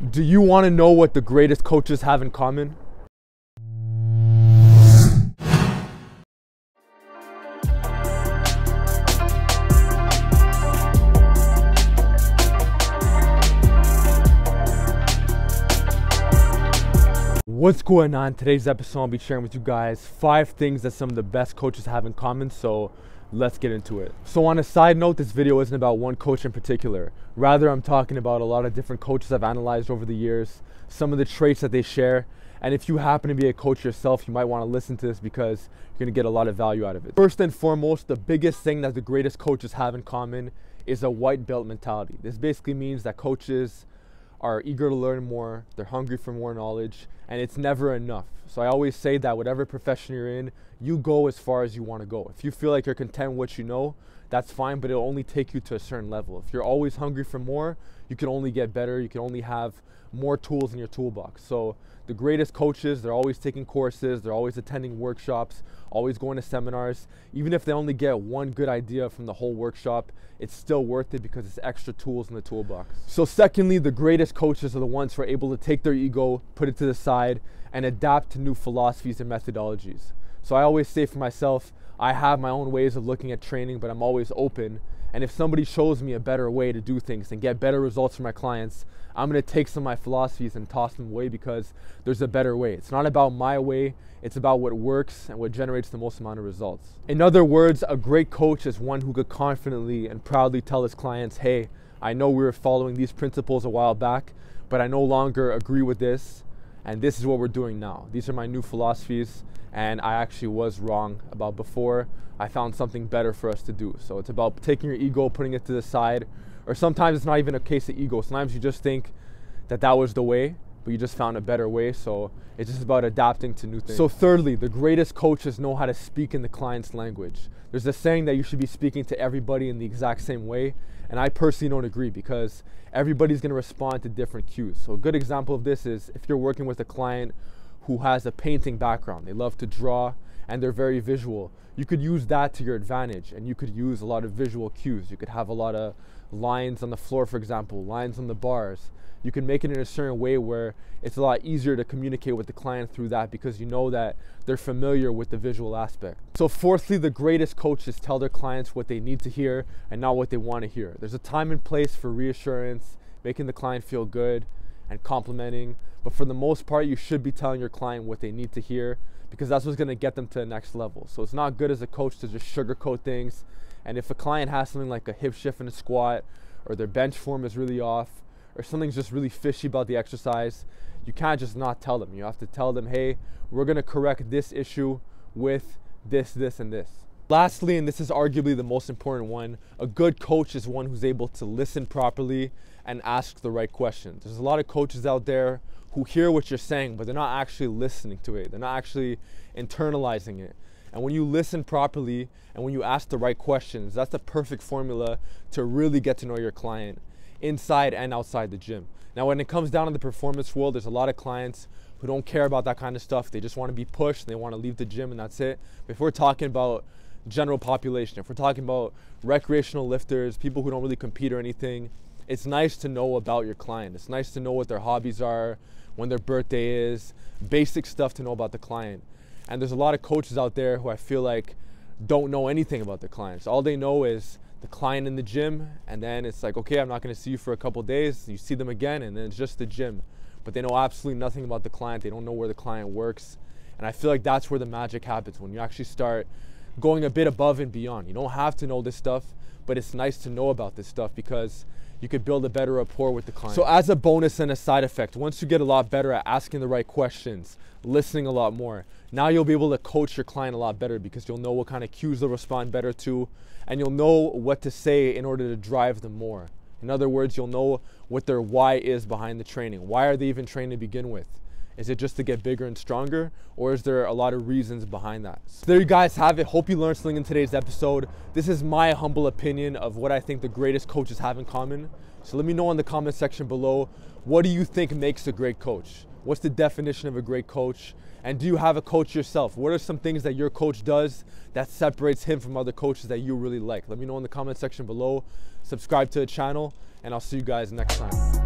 Do you want to know what the greatest coaches have in common? What's going on? Today's episode I'll be sharing with you guys 5 things that some of the best coaches have in common, so let's get into it. So on a side note, this video isn't about one coach in particular. Rather, I'm talking about a lot of different coaches I've analyzed over the years, some of the traits that they share, and if you happen to be a coach yourself, you might want to listen to this because you're going to get a lot of value out of it. First and foremost, the biggest thing that the greatest coaches have in common is a white belt mentality. This basically means that coaches are eager to learn more, they're hungry for more knowledge, and it's never enough. So I always say that whatever profession you're in, you go as far as you want to go. If you feel like you're content with what you know, that's fine, but it'll only take you to a certain level. If you're always hungry for more, you can only get better, you can only have more tools in your toolbox. So the greatest coaches, they're always taking courses, they're always attending workshops, always going to seminars. Even if they only get one good idea from the whole workshop, it's still worth it because it's extra tools in the toolbox. So secondly, the greatest coaches are the ones who are able to take their ego, put it to the side, and adapt to new philosophies and methodologies. So I always say for myself, I have my own ways of looking at training, but I'm always open. And if somebody shows me a better way to do things and get better results for my clients, I'm going to take some of my philosophies and toss them away because there's a better way. It's not about my way, it's about what works and what generates the most amount of results. In other words, a great coach is one who could confidently and proudly tell his clients, hey, I know we were following these principles a while back, but I no longer agree with this, and this is what we're doing now. These are my new philosophies, and I actually was wrong about before. I found something better for us to do. So it's about taking your ego, putting it to the side, or sometimes it's not even a case of ego. Sometimes you just think that that was the way, but you just found a better way. So it's just about adapting to new things. So thirdly, the greatest coaches know how to speak in the client's language. There's a saying that you should be speaking to everybody in the exact same way, and I personally don't agree because everybody's going to respond to different cues. So a good example of this is if you're working with a client who has a painting background, they love to draw, and they're very visual. You could use that to your advantage, and you could use a lot of visual cues. You could have a lot of lines on the floor, for example, lines on the bars. You can make it in a certain way where it's a lot easier to communicate with the client through that because you know that they're familiar with the visual aspect. So fourthly, the greatest coaches tell their clients what they need to hear and not what they want to hear. There's a time and place for reassurance, making the client feel good, and complimenting, but for the most part you should be telling your client what they need to hear because that's what's going to get them to the next level. So it's not good as a coach to just sugarcoat things, and if a client has something like a hip shift in a squat, or their bench form is really off, or something's just really fishy about the exercise, you can't just not tell them. You have to tell them, hey, we're going to correct this issue with this, this, and this. Lastly, and this is arguably the most important one, a good coach is one who's able to listen properly and ask the right questions. There's a lot of coaches out there who hear what you're saying, but they're not actually listening to it. They're not actually internalizing it. And when you listen properly and when you ask the right questions, that's the perfect formula to really get to know your client inside and outside the gym. Now, when it comes down to the performance world, there's a lot of clients who don't care about that kind of stuff. They just want to be pushed, they want to leave the gym, and that's it. But if we're talking about general population, if we're talking about recreational lifters, people who don't really compete or anything, it's nice to know about your client. It's nice to know what their hobbies are, when their birthday is, basic stuff to know about the client. And there's a lot of coaches out there who I feel like don't know anything about their clients. All they know is the client in the gym, and then it's like, okay, I'm not going to see you for a couple days. You see them again, and then it's just the gym. But they know absolutely nothing about the client. They don't know where the client works. And I feel like that's where the magic happens, when you actually start going a bit above and beyond. You don't have to know this stuff, but it's nice to know about this stuff because you could build a better rapport with the client. So as a bonus and a side effect, once you get a lot better at asking the right questions, listening a lot more, now you'll be able to coach your client a lot better because you'll know what kind of cues they'll respond better to, and you'll know what to say in order to drive them more. In other words, you'll know what their why is behind the training. Why are they even training to begin with? Is it just to get bigger and stronger, or is there a lot of reasons behind that? So there you guys have it. Hope you learned something in today's episode. This is my humble opinion of what I think the greatest coaches have in common. So let me know in the comment section below, what do you think makes a great coach? What's the definition of a great coach? And do you have a coach yourself? What are some things that your coach does that separates him from other coaches that you really like? Let me know in the comment section below. Subscribe to the channel, and I'll see you guys next time.